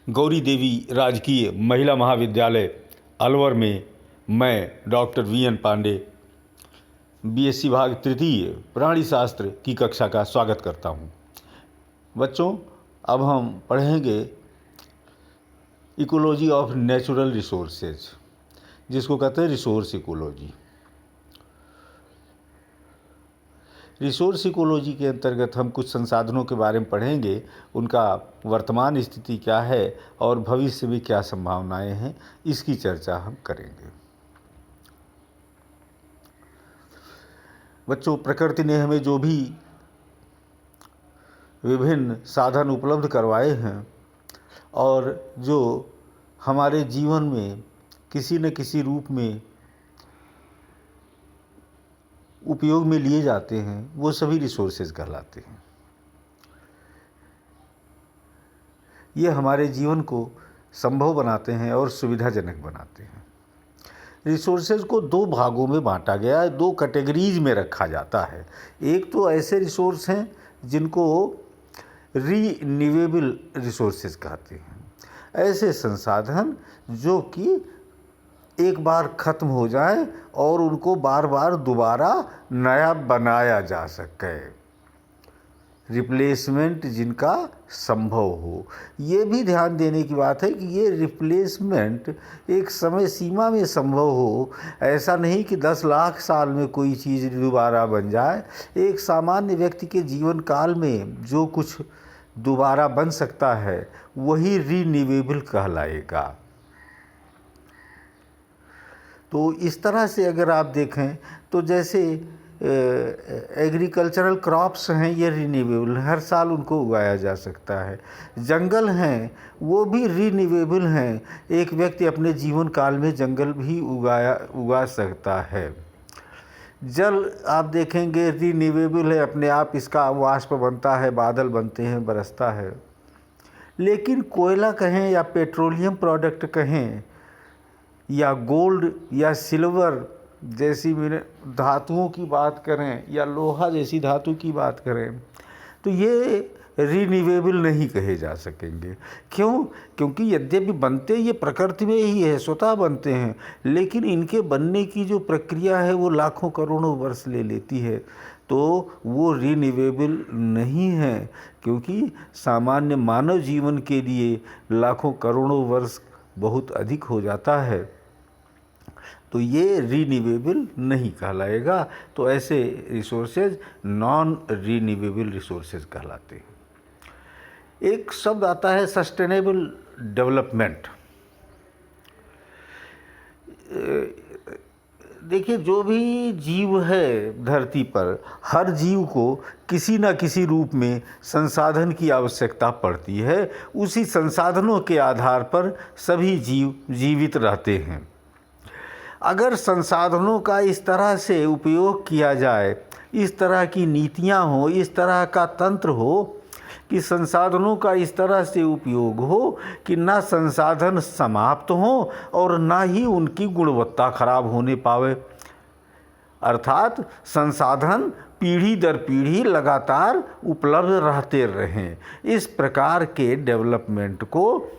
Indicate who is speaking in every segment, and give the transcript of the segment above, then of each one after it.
Speaker 1: गौरी देवी राजकीय महिला महाविद्यालय अलवर में मैं डॉक्टर वीएन पांडे बीएससी भाग तृतीय प्राणी शास्त्र की कक्षा का स्वागत करता हूं। बच्चों, अब हम पढ़ेंगे इकोलॉजी ऑफ नेचुरल रिसोर्सेज, जिसको कहते हैं रिसोर्स इकोलॉजी। रिसोर्स इकोलॉजी के अंतर्गत हम कुछ संसाधनों के बारे में पढ़ेंगे, उनका वर्तमान स्थिति क्या है और भविष्य में क्या संभावनाएं हैं, इसकी चर्चा हम करेंगे। बच्चों, प्रकृति ने हमें जो भी विभिन्न साधन उपलब्ध करवाए हैं और जो हमारे जीवन में किसी न किसी रूप में उपयोग में लिए जाते हैं, वो सभी रिसोर्सेज कहलाते हैं। ये हमारे जीवन को संभव बनाते हैं और सुविधाजनक बनाते हैं। रिसोर्सेज को दो भागों में बांटा गया है, दो कैटेगरीज में रखा जाता है। एक तो ऐसे रिसोर्स हैं जिनको रीन्यूएबल रिसोर्सेज कहते हैं, ऐसे संसाधन जो कि एक बार ख़त्म हो जाए और उनको बार बार दोबारा नया बनाया जा सके, रिप्लेसमेंट जिनका संभव हो। ये भी ध्यान देने की बात है कि ये रिप्लेसमेंट एक समय सीमा में संभव हो, ऐसा नहीं कि 10 लाख साल में कोई चीज़ दोबारा बन जाए। एक सामान्य व्यक्ति के जीवन काल में जो कुछ दोबारा बन सकता है वही रीन्यूएबल कहलाएगा। तो इस तरह से अगर आप देखें तो जैसे एग्रीकल्चरल क्रॉप्स हैं, ये रीन्यूएबल, हर साल उनको उगाया जा सकता है। जंगल हैं, वो भी रीन्यूएबल हैं, एक व्यक्ति अपने जीवन काल में जंगल भी उगा सकता है। जल आप देखेंगे रीन्यूएबल है, अपने आप इसका वाष्प बनता है, बादल बनते हैं, बरसता है। लेकिन कोयला कहें या पेट्रोलियम प्रोडक्ट कहें या गोल्ड या सिल्वर जैसी धातुओं की बात करें या लोहा जैसी धातु की बात करें, तो ये रीन्यूएबल नहीं कहे जा सकेंगे। क्यों? क्योंकि यद्यपि बनते ये प्रकृति में ही है, स्वतः बनते हैं, लेकिन इनके बनने की जो प्रक्रिया है वो लाखों करोड़ों वर्ष ले लेती है, तो वो रीन्यूएबल नहीं है। क्योंकि सामान्य मानव जीवन के लिए लाखों करोड़ों वर्ष बहुत अधिक हो जाता है, तो ये रीन्यूएबल नहीं कहलाएगा। तो ऐसे रिसोर्सेज नॉन रीन्यूएबल रिसोर्सेज कहलाते हैं। एक शब्द आता है सस्टेनेबल डेवलपमेंट। देखिए, जो भी जीव है धरती पर, हर जीव को किसी न किसी रूप में संसाधन की आवश्यकता पड़ती है। उसी संसाधनों के आधार पर सभी जीव जीवित रहते हैं। अगर संसाधनों का इस तरह से उपयोग किया जाए, इस तरह की नीतियाँ हो, इस तरह का तंत्र हो कि संसाधनों का इस तरह से उपयोग हो कि ना संसाधन समाप्त हो और ना ही उनकी गुणवत्ता खराब होने पावे, अर्थात संसाधन पीढ़ी दर पीढ़ी लगातार उपलब्ध रहते रहें, इस प्रकार के डेवलपमेंट को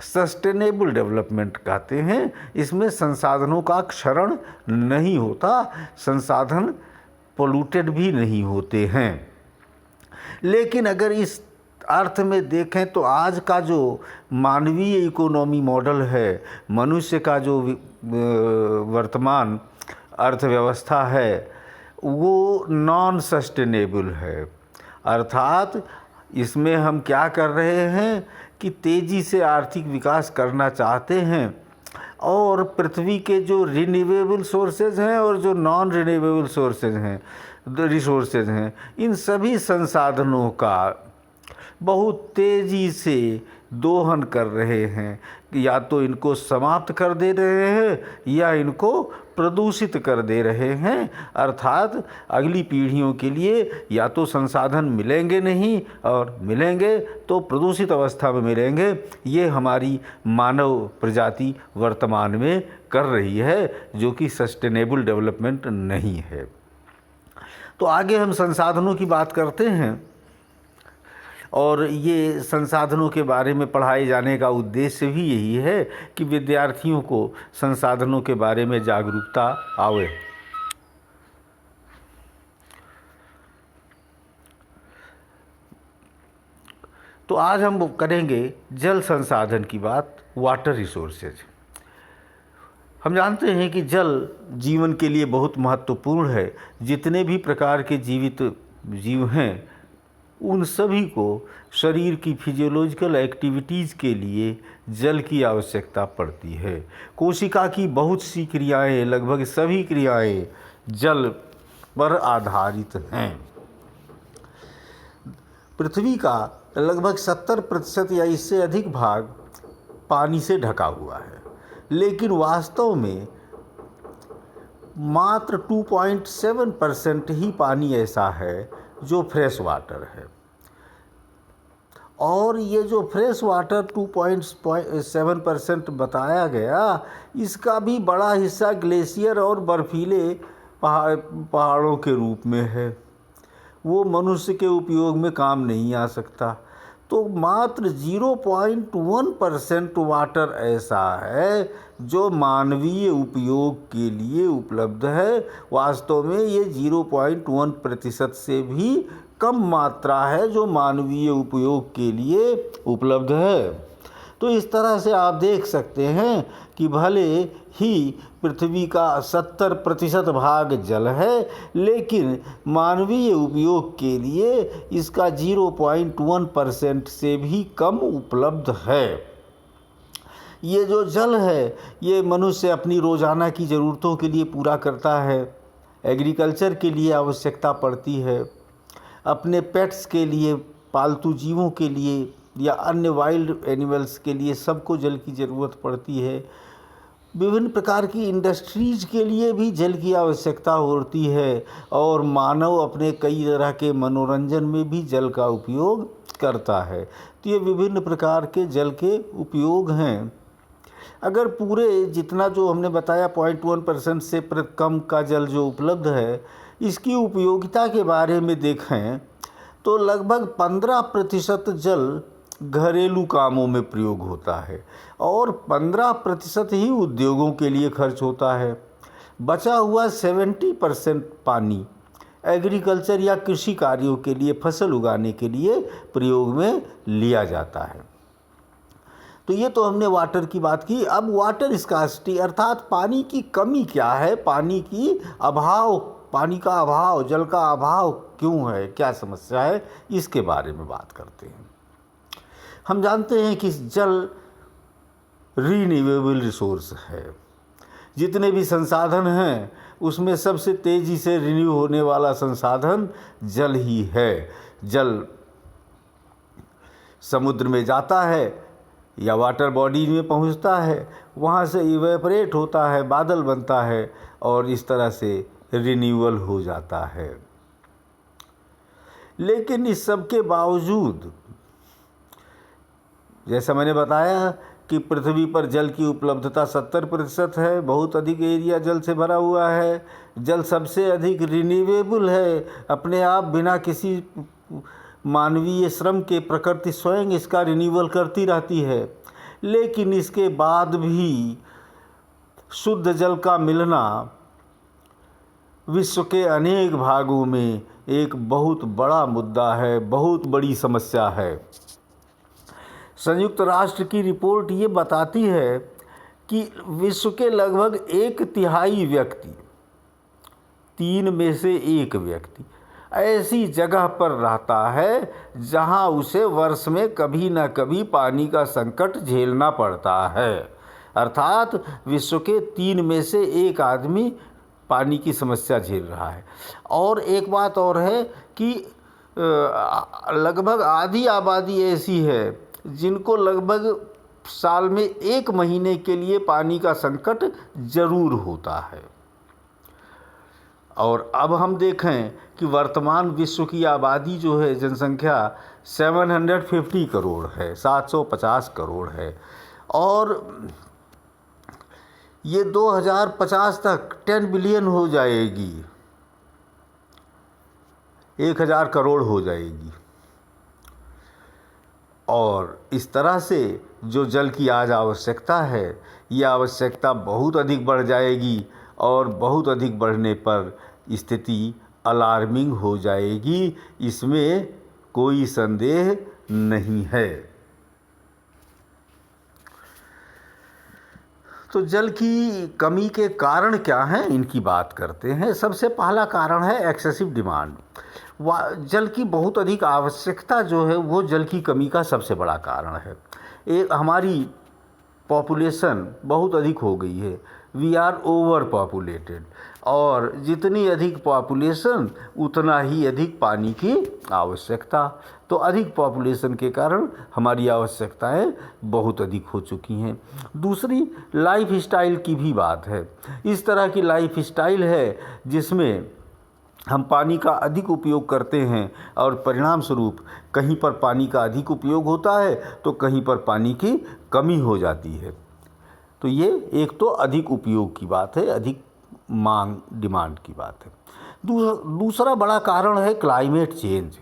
Speaker 1: सस्टेनेबल डेवलपमेंट कहते हैं। इसमें संसाधनों का क्षरण नहीं होता, संसाधन पोल्यूटेड भी नहीं होते हैं। लेकिन अगर इस अर्थ में देखें तो आज का जो मानवीय इकोनॉमी मॉडल है, मनुष्य का जो वर्तमान अर्थव्यवस्था है, वो नॉन सस्टेनेबल है। अर्थात इसमें हम क्या कर रहे हैं कि तेज़ी से आर्थिक विकास करना चाहते हैं और पृथ्वी के जो रिन्यूएबल सोर्सेज हैं और जो नॉन रिन्यूएबल सोर्सेज हैं, रिसोर्सेज हैं, इन सभी संसाधनों का बहुत तेज़ी से दोहन कर रहे हैं। या तो इनको समाप्त कर दे रहे हैं या इनको प्रदूषित कर दे रहे हैं। अर्थात अगली पीढ़ियों के लिए या तो संसाधन मिलेंगे नहीं, और मिलेंगे तो प्रदूषित अवस्था में मिलेंगे। ये हमारी मानव प्रजाति वर्तमान में कर रही है, जो कि सस्टेनेबल डेवलपमेंट नहीं है। तो आगे हम संसाधनों की बात करते हैं। और ये संसाधनों के बारे में पढ़ाए जाने का उद्देश्य भी यही है कि विद्यार्थियों को संसाधनों के बारे में जागरूकता आवे। तो आज हम करेंगे जल संसाधन की बात, वाटर रिसोर्सेज। हम जानते हैं कि जल जीवन के लिए बहुत महत्वपूर्ण है। जितने भी प्रकार के जीवित जीव हैं उन सभी को शरीर की फिजियोलॉजिकल एक्टिविटीज़ के लिए जल की आवश्यकता पड़ती है। कोशिका की बहुत सी क्रियाएं, लगभग सभी क्रियाएं जल पर आधारित हैं। पृथ्वी का लगभग 70% या इससे अधिक भाग पानी से ढका हुआ है, लेकिन वास्तव में मात्र 2.7% ही पानी ऐसा है जो फ्रेश वाटर है। और ये जो फ्रेश वाटर 2.7% बताया गया, इसका भी बड़ा हिस्सा ग्लेशियर और बर्फीले पहाड़ों के रूप में है। वो मनुष्य के उपयोग में काम नहीं आ सकता। तो मात्र 0.1% वाटर ऐसा है जो मानवीय उपयोग के लिए उपलब्ध है। वास्तव में ये 0.1% से भी कम मात्रा है जो मानवीय उपयोग के लिए उपलब्ध है। तो इस तरह से आप देख सकते हैं कि भले ही पृथ्वी का 70% भाग जल है, लेकिन मानवीय उपयोग के लिए इसका 0.1% से भी कम उपलब्ध है। ये जो जल है ये मनुष्य अपनी रोज़ाना की ज़रूरतों के लिए पूरा करता है, एग्रीकल्चर के लिए आवश्यकता पड़ती है, अपने पेट्स के लिए, पालतू जीवों के लिए या अन्य वाइल्ड एनिमल्स के लिए सबको जल की ज़रूरत पड़ती है। विभिन्न प्रकार की इंडस्ट्रीज़ के लिए भी जल की आवश्यकता होती है, और मानव अपने कई तरह के मनोरंजन में भी जल का उपयोग करता है। तो ये विभिन्न प्रकार के जल के उपयोग हैं। अगर पूरे जितना जो हमने बताया 0.1% से कम का जल जो उपलब्ध है, इसकी उपयोगिता के बारे में देखें तो लगभग 15% जल घरेलू कामों में प्रयोग होता है और 15% ही उद्योगों के लिए खर्च होता है। बचा हुआ 70% पानी एग्रीकल्चर या कृषि कार्यों के लिए, फसल उगाने के लिए प्रयोग में लिया जाता है। तो ये तो हमने वाटर की बात की। अब वाटर स्कार्सिटी अर्थात पानी की कमी क्या है, पानी की अभाव, पानी का अभाव, जल का अभाव क्यों है, क्या समस्या है, इसके बारे में बात करते हैं। हम जानते हैं कि जल रीन्यूएबल रिसोर्स है। जितने भी संसाधन हैं उसमें सबसे तेज़ी से रिन्यू होने वाला संसाधन जल ही है। जल समुद्र में जाता है या वाटर बॉडी में पहुंचता है, वहां से इवेपोरेट होता है, बादल बनता है और इस तरह से रिन्यूअल हो जाता है। लेकिन इस सब के बावजूद, जैसा मैंने बताया कि पृथ्वी पर जल की उपलब्धता 70% है, बहुत अधिक एरिया जल से भरा हुआ है। जल सबसे अधिक रिन्यूएबल है, अपने आप बिना किसी मानवीय श्रम के प्रकृति स्वयं इसका रिन्यूअल करती रहती है। लेकिन इसके बाद भी शुद्ध जल का मिलना विश्व के अनेक भागों में एक बहुत बड़ा मुद्दा है, बहुत बड़ी समस्या है। संयुक्त राष्ट्र की रिपोर्ट ये बताती है कि विश्व के लगभग 1/3 व्यक्ति, 3 में से 1 व्यक्ति ऐसी जगह पर रहता है जहां उसे वर्ष में कभी न कभी पानी का संकट झेलना पड़ता है। अर्थात विश्व के 3 में से 1 आदमी पानी की समस्या झेल रहा है। और एक बात और है कि लगभग आधी आबादी ऐसी है जिनको लगभग साल में 1 महीने के लिए पानी का संकट जरूर होता है। और अब हम देखें कि वर्तमान विश्व की आबादी जो है, जनसंख्या 750 करोड़ है, 750 करोड़ है, और ये 2050 तक 10 बिलियन हो जाएगी, 1000 करोड़ हो जाएगी। और इस तरह से जो जल की आज आवश्यकता है, यह आवश्यकता बहुत अधिक बढ़ जाएगी और बहुत अधिक बढ़ने पर स्थिति अलार्मिंग हो जाएगी, इसमें कोई संदेह नहीं है। तो जल की कमी के कारण क्या हैं, इनकी बात करते हैं। सबसे पहला कारण है एक्सेसिव डिमांड। जल की बहुत अधिक आवश्यकता जो है वो जल की कमी का सबसे बड़ा कारण है। एक हमारी पॉपुलेशन बहुत अधिक हो गई है, वी आर ओवर पॉपुलेटेड, और जितनी अधिक पॉपुलेशन उतना ही अधिक पानी की आवश्यकता। तो अधिक पॉपुलेशन के कारण हमारी आवश्यकताएं बहुत अधिक हो चुकी हैं। दूसरी लाइफ स्टाइल की भी बात है। इस तरह की लाइफ स्टाइल है जिसमें हम पानी का अधिक उपयोग करते हैं और परिणाम स्वरूप कहीं पर पानी का अधिक उपयोग होता है तो कहीं पर पानी की कमी हो जाती है। तो ये एक तो अधिक उपयोग की बात है, अधिक मांग, डिमांड की बात है। दूसरा बड़ा कारण है क्लाइमेट चेंज।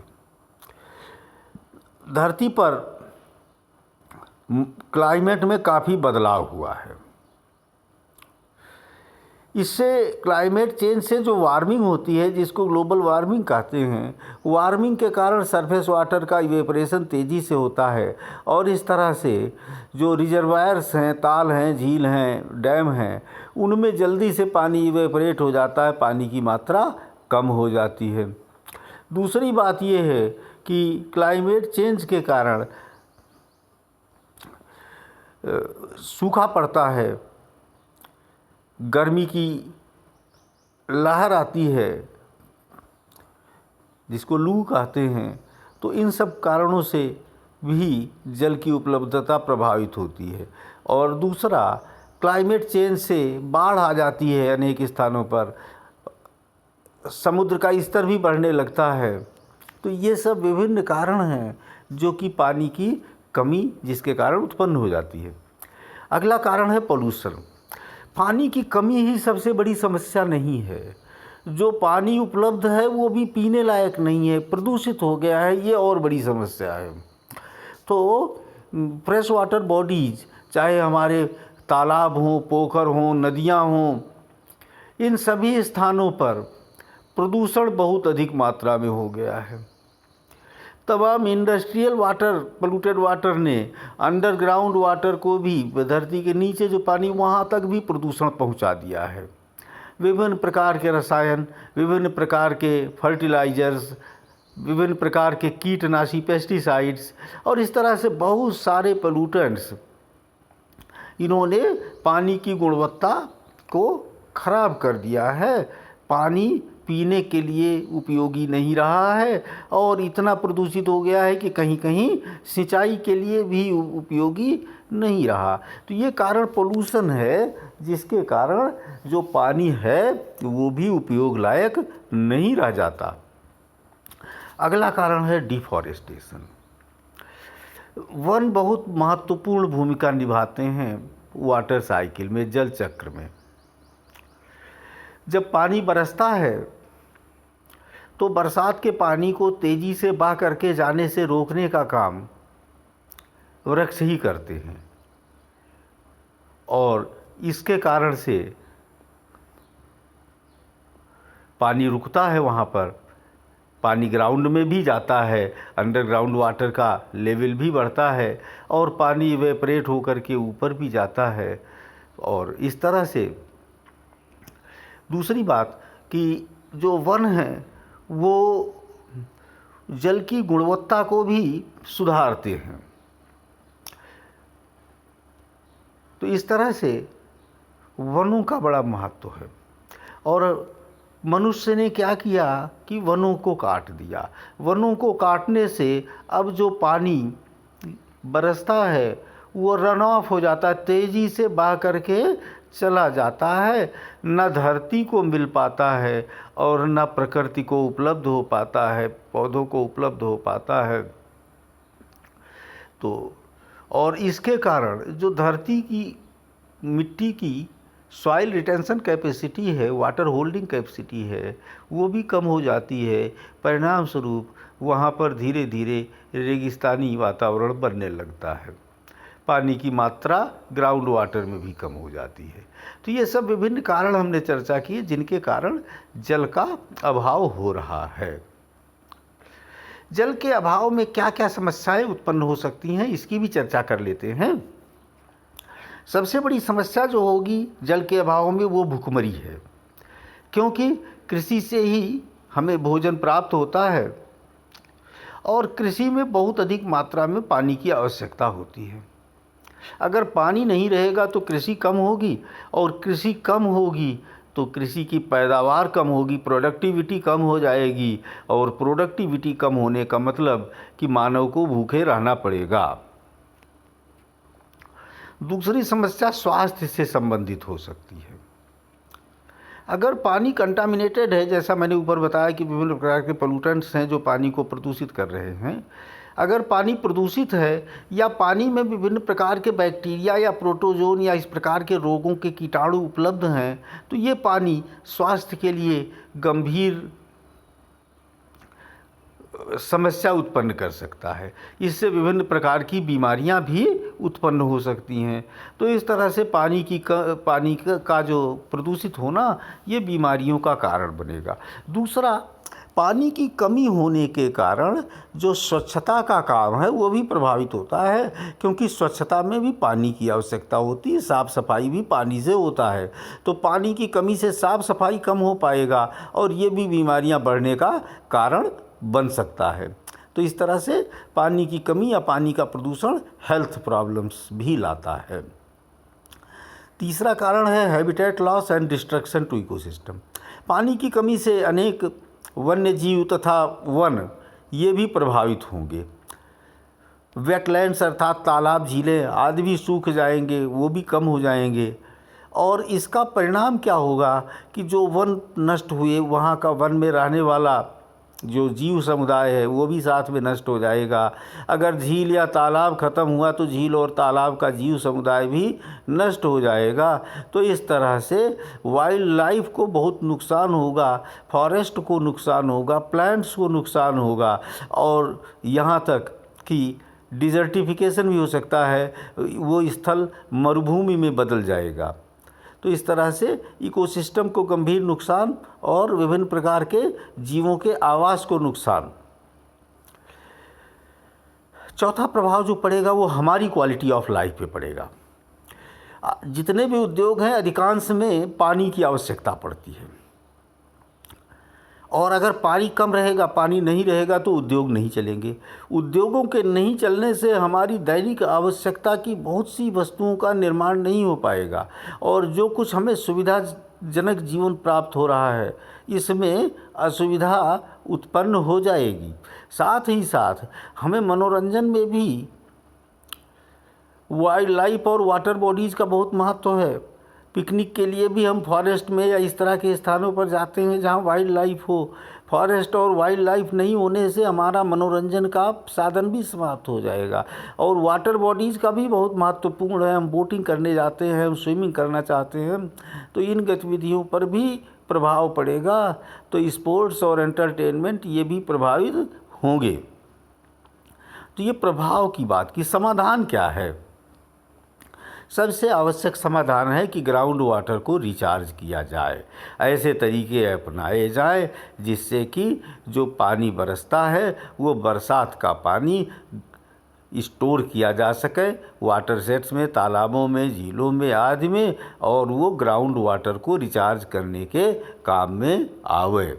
Speaker 1: धरती पर क्लाइमेट में काफ़ी बदलाव हुआ है। इससे क्लाइमेट चेंज से जो वार्मिंग होती है, जिसको ग्लोबल वार्मिंग कहते हैं, वार्मिंग के कारण सरफेस वाटर का इवेपोरेशन तेज़ी से होता है और इस तरह से जो रिजर्वायर्स हैं, ताल हैं, झील हैं, डैम हैं, उनमें जल्दी से पानी इवेपोरेट हो जाता है, पानी की मात्रा कम हो जाती है। दूसरी बात ये है कि क्लाइमेट चेंज के कारण सूखा पड़ता है, गर्मी की लहर आती है जिसको लू कहते हैं। तो इन सब कारणों से भी जल की उपलब्धता प्रभावित होती है। और दूसरा, क्लाइमेट चेंज से बाढ़ आ जाती है, अनेक स्थानों पर समुद्र का स्तर भी बढ़ने लगता है। तो ये सब विभिन्न कारण हैं जो कि पानी की कमी जिसके कारण उत्पन्न हो जाती है। अगला कारण है पोल्यूशन। पानी की कमी ही सबसे बड़ी समस्या नहीं है। जो पानी उपलब्ध है वो भी पीने लायक नहीं है, प्रदूषित हो गया है, ये और बड़ी समस्या है। तो फ्रेश वाटर बॉडीज़, चाहे हमारे तालाब हों, पोखर हों, नदियाँ हों, इन सभी स्थानों पर प्रदूषण बहुत अधिक मात्रा में हो गया है। तमाम इंडस्ट्रियल वाटर, पोल्यूटेड वाटर ने अंडरग्राउंड वाटर को भी, धरती के नीचे जो पानी, वहाँ तक भी प्रदूषण पहुँचा दिया है। विभिन्न प्रकार के रसायन, विभिन्न प्रकार के फर्टिलाइजर्स, विभिन्न प्रकार के कीटनाशी, पेस्टिसाइड्स, और इस तरह से बहुत सारे पोल्यूटेंट्स, इन्होंने पानी की गुणवत्ता को खराब कर दिया है। पानी पीने के लिए उपयोगी नहीं रहा है और इतना प्रदूषित हो गया है कि कहीं कहीं सिंचाई के लिए भी उपयोगी नहीं रहा। तो ये कारण पोल्यूशन है, जिसके कारण जो पानी है वो भी उपयोग लायक नहीं रह जाता। अगला कारण है डिफॉरेस्टेशन। वन बहुत महत्वपूर्ण भूमिका निभाते हैं वाटर साइकिल में, जल चक्र में। जब पानी बरसता है तो बरसात के पानी को तेज़ी से बह करके जाने से रोकने का काम वृक्ष ही करते हैं और इसके कारण से पानी रुकता है। वहाँ पर पानी ग्राउंड में भी जाता है, अंडरग्राउंड वाटर का लेवल भी बढ़ता है और पानी इवेपरेट होकर के ऊपर भी जाता है। और इस तरह से दूसरी बात कि जो वन हैं वो जल की गुणवत्ता को भी सुधारते हैं। तो इस तरह से वनों का बड़ा महत्व है। और मनुष्य ने क्या किया कि वनों को काट दिया। वनों को काटने से अब जो पानी बरसता है वो रन ऑफ हो जाता है, तेज़ी से बह करके चला जाता है, न धरती को मिल पाता है और न प्रकृति को उपलब्ध हो पाता है, पौधों को उपलब्ध हो पाता है। तो और इसके कारण जो धरती की मिट्टी की सॉइल रिटेंशन कैपेसिटी है, वाटर होल्डिंग कैपेसिटी है, वो भी कम हो जाती है। परिणाम स्वरूप वहाँ पर धीरे धीरे रेगिस्तानी वातावरण बनने लगता है। पानी की मात्रा ग्राउंड वाटर में भी कम हो जाती है। तो ये सब विभिन्न कारण हमने चर्चा किए जिनके कारण जल का अभाव हो रहा है। जल के अभाव में क्या क्या समस्याएं उत्पन्न हो सकती हैं, इसकी भी चर्चा कर लेते हैं। सबसे बड़ी समस्या जो होगी जल के अभाव में वो भूखमरी है, क्योंकि कृषि से ही हमें भोजन प्राप्त होता है और कृषि में बहुत अधिक मात्रा में पानी की आवश्यकता होती है। अगर पानी नहीं रहेगा तो कृषि कम होगी, और कृषि कम होगी तो कृषि की पैदावार कम होगी, प्रोडक्टिविटी कम हो जाएगी, और प्रोडक्टिविटी कम होने का मतलब कि मानव को भूखे रहना पड़ेगा। दूसरी समस्या स्वास्थ्य से संबंधित हो सकती है। अगर पानी कंटामिनेटेड है, जैसा मैंने ऊपर बताया कि विभिन्न प्रकार के पोल्यूटेंट्स हैं जो पानी को प्रदूषित कर रहे हैं, अगर पानी प्रदूषित है या पानी में विभिन्न प्रकार के बैक्टीरिया या प्रोटोजोन या इस प्रकार के रोगों के कीटाणु उपलब्ध हैं, तो ये पानी स्वास्थ्य के लिए गंभीर समस्या उत्पन्न कर सकता है। इससे विभिन्न प्रकार की बीमारियां भी उत्पन्न हो सकती हैं। तो इस तरह से पानी का जो प्रदूषित होना ये बीमारियों का कारण बनेगा। दूसरा, पानी की कमी होने के कारण जो स्वच्छता का काम है वो भी प्रभावित होता है, क्योंकि स्वच्छता में भी पानी की आवश्यकता होती है, साफ़ सफाई भी पानी से होता है। तो पानी की कमी से साफ़ सफाई कम हो पाएगा और ये भी बीमारियां बढ़ने का कारण बन सकता है। तो इस तरह से पानी की कमी या पानी का प्रदूषण हेल्थ प्रॉब्लम्स भी लाता है। तीसरा कारण है habitat loss and destruction to ecosystem. पानी की कमी से अनेक वन्य जीव तथा वन ये भी प्रभावित होंगे। वेटलैंड्स अर्थात तालाब, झीलें आदि भी सूख जाएंगे, वो भी कम हो जाएंगे। और इसका परिणाम क्या होगा कि जो वन नष्ट हुए, वहाँ का वन में रहने वाला जो जीव समुदाय है वो भी साथ में नष्ट हो जाएगा। अगर झील या तालाब ख़त्म हुआ तो झील और तालाब का जीव समुदाय भी नष्ट हो जाएगा। तो इस तरह से वाइल्ड लाइफ को बहुत नुकसान होगा, फॉरेस्ट को नुकसान होगा, प्लांट्स को नुकसान होगा, और यहाँ तक कि डिजर्टिफिकेशन भी हो सकता है, वो स्थल मरुभूमि में बदल जाएगा। तो इस तरह से इकोसिस्टम को गंभीर नुकसान और विभिन्न प्रकार के जीवों के आवास को नुकसान। चौथा प्रभाव जो पड़ेगा वो हमारी क्वालिटी ऑफ लाइफ पे पड़ेगा। जितने भी उद्योग हैं अधिकांश में पानी की आवश्यकता पड़ती है, और अगर पानी कम रहेगा, पानी नहीं रहेगा तो उद्योग नहीं चलेंगे। उद्योगों के नहीं चलने से हमारी दैनिक आवश्यकता की बहुत सी वस्तुओं का निर्माण नहीं हो पाएगा, और जो कुछ हमें सुविधाजनक जीवन प्राप्त हो रहा है इसमें असुविधा उत्पन्न हो जाएगी। साथ ही साथ हमें मनोरंजन में भी वाइल्ड लाइफ और वाटर बॉडीज़ का बहुत महत्व है। पिकनिक के लिए भी हम फॉरेस्ट में या इस तरह के स्थानों पर जाते हैं जहाँ वाइल्ड लाइफ हो। फॉरेस्ट और वाइल्ड लाइफ नहीं होने से हमारा मनोरंजन का साधन भी समाप्त हो जाएगा। और वाटर बॉडीज़ का भी बहुत महत्वपूर्ण है। हम बोटिंग करने जाते हैं, हम स्विमिंग करना चाहते हैं, तो इन गतिविधियों पर भी प्रभाव पड़ेगा। तो स्पोर्ट्स और एंटरटेनमेंट ये भी प्रभावित होंगे। तो ये प्रभाव की बात की समाधान क्या है? सबसे आवश्यक समाधान है कि ग्राउंड वाटर को रिचार्ज किया जाए। ऐसे तरीके अपनाए जाएं जिससे कि जो पानी बरसता है वो बरसात का पानी स्टोर किया जा सके वाटर सेट्स में, तालाबों में, झीलों में आदि में, और वो ग्राउंड वाटर को रिचार्ज करने के काम में आवे।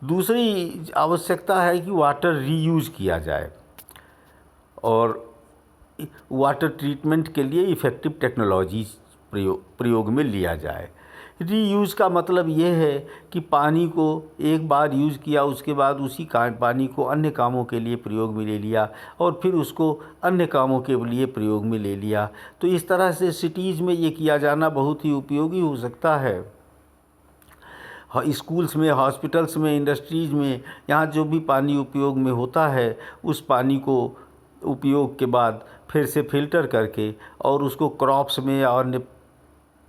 Speaker 1: दूसरी आवश्यकता है कि वाटर रीयूज़ किया जाए और वाटर ट्रीटमेंट के लिए इफ़ेक्टिव टेक्नोलॉजी प्रयोग में लिया जाए। रीयूज़ का मतलब ये है कि पानी को एक बार यूज़ किया, उसके बाद उसी पानी को अन्य कामों के लिए प्रयोग में ले लिया और फिर उसको अन्य कामों के लिए प्रयोग में ले लिया। तो इस तरह से सिटीज़ में ये किया जाना बहुत ही उपयोगी हो सकता है। स्कूल्स में, हॉस्पिटल्स में, इंडस्ट्रीज़ में, यहाँ जो भी पानी उपयोग में होता है उस पानी को उपयोग के बाद फिर से फ़िल्टर करके और उसको क्रॉप्स में और अन्य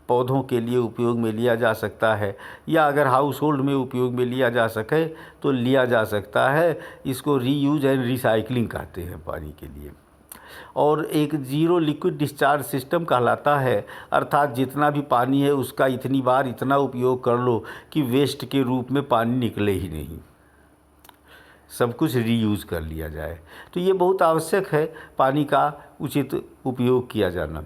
Speaker 1: पौधों के लिए उपयोग में लिया जा सकता है, या अगर हाउस होल्ड में उपयोग में लिया जा सके तो लिया जा सकता है। इसको रीयूज एंड रिसाइकलिंग कहते हैं पानी के लिए। और एक जीरो लिक्विड डिस्चार्ज सिस्टम कहलाता है, अर्थात जितना भी पानी है उसका इतनी बार इतना उपयोग कर लो कि वेस्ट के रूप में पानी निकले ही नहीं, सब कुछ रीयूज़ कर लिया जाए। तो ये बहुत आवश्यक है, पानी का उचित उपयोग किया जाना।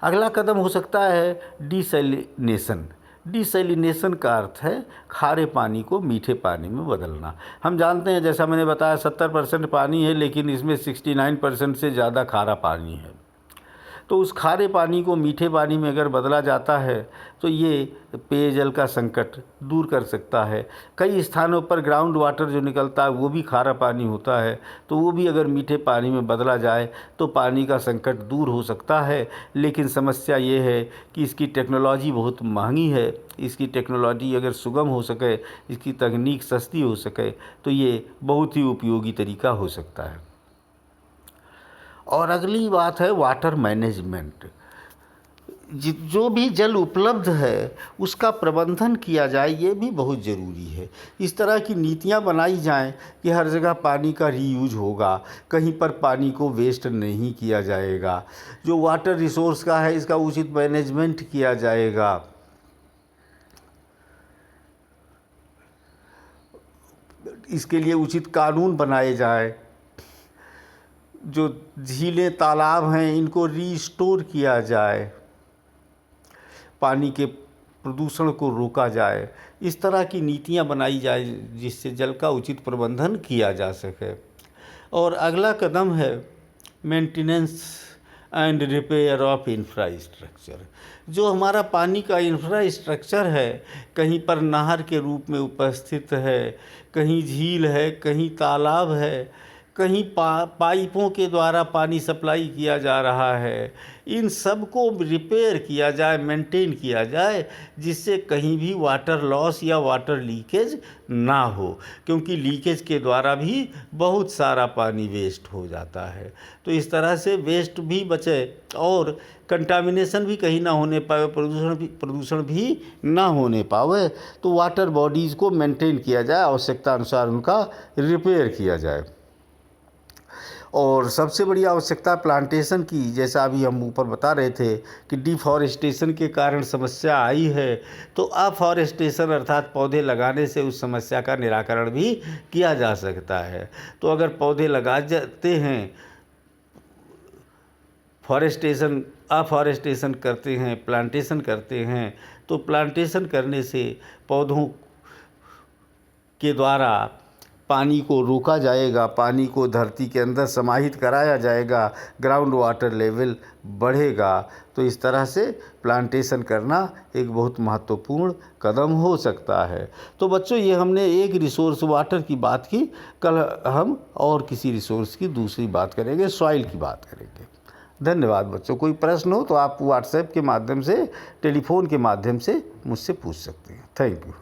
Speaker 1: अगला कदम हो सकता है डिसैलिनेशन। डिसैलिनेशन का अर्थ है खारे पानी को मीठे पानी में बदलना। हम जानते हैं, जैसा मैंने बताया, 70% पानी है लेकिन इसमें 69% से ज़्यादा खारा पानी है। तो उस खारे पानी को मीठे पानी में अगर बदला जाता है तो ये पेयजल का संकट दूर कर सकता है। कई स्थानों पर ग्राउंड वाटर जो निकलता है वो भी खारा पानी होता है, तो वो भी अगर मीठे पानी में बदला जाए तो पानी का संकट दूर हो सकता है। लेकिन समस्या ये है कि इसकी टेक्नोलॉजी बहुत महंगी है। इसकी टेक्नोलॉजी अगर सुगम हो सके, इसकी तकनीक सस्ती हो सके तो ये बहुत ही उपयोगी तरीका हो सकता है। और अगली बात है वाटर मैनेजमेंट। जो भी जल उपलब्ध है उसका प्रबंधन किया जाए, ये भी बहुत ज़रूरी है। इस तरह की नीतियाँ बनाई जाएं कि हर जगह पानी का रीयूज होगा, कहीं पर पानी को वेस्ट नहीं किया जाएगा, जो वाटर रिसोर्स का है इसका उचित मैनेजमेंट किया जाएगा। इसके लिए उचित कानून बनाए जाए। जो झीलें तालाब हैं इनको रीस्टोर किया जाए, पानी के प्रदूषण को रोका जाए। इस तरह की नीतियां बनाई जाए जिससे जल का उचित प्रबंधन किया जा सके। और अगला कदम है maintenance and repair of infrastructure. जो हमारा पानी का इंफ्रास्ट्रक्चर है, कहीं पर नहर के रूप में उपस्थित है, कहीं झील है, कहीं तालाब है, कहीं पाइपों के द्वारा पानी सप्लाई किया जा रहा है, इन सब को रिपेयर किया जाए, मेंटेन किया जाए, जिससे कहीं भी वाटर लॉस या वाटर लीकेज ना हो, क्योंकि लीकेज के द्वारा भी बहुत सारा पानी वेस्ट हो जाता है। तो इस तरह से वेस्ट भी बचे और कंटामिनेशन भी कहीं ना होने पाए, प्रदूषण भी ना होने पावे। तो वाटर बॉडीज़ को मेंटेन किया जाए, आवश्यकता अनुसार उनका रिपेयर किया जाए। और सबसे बड़ी आवश्यकता प्लांटेशन की, जैसा अभी हम ऊपर बता रहे थे कि डिफॉरेस्टेशन के कारण समस्या आई है, तो अफॉरेस्टेशन अर्थात पौधे लगाने से उस समस्या का निराकरण भी किया जा सकता है। तो अगर पौधे लगा जाते हैं, अफॉरेस्टेशन करते हैं, प्लांटेशन करते हैं, तो प्लांटेशन करने से पौधों के द्वारा पानी को रोका जाएगा, पानी को धरती के अंदर समाहित कराया जाएगा, ग्राउंड वाटर लेवल बढ़ेगा। तो इस तरह से प्लांटेशन करना एक बहुत महत्वपूर्ण कदम हो सकता है। तो बच्चों, ये हमने एक रिसोर्स वाटर की बात की, कल हम और किसी रिसोर्स की दूसरी बात करेंगे, सॉइल की बात करेंगे। धन्यवाद बच्चों। कोई प्रश्न हो तो आप व्हाट्सएप के माध्यम से, टेलीफोन के माध्यम से मुझसे पूछ सकते हैं। Thank you.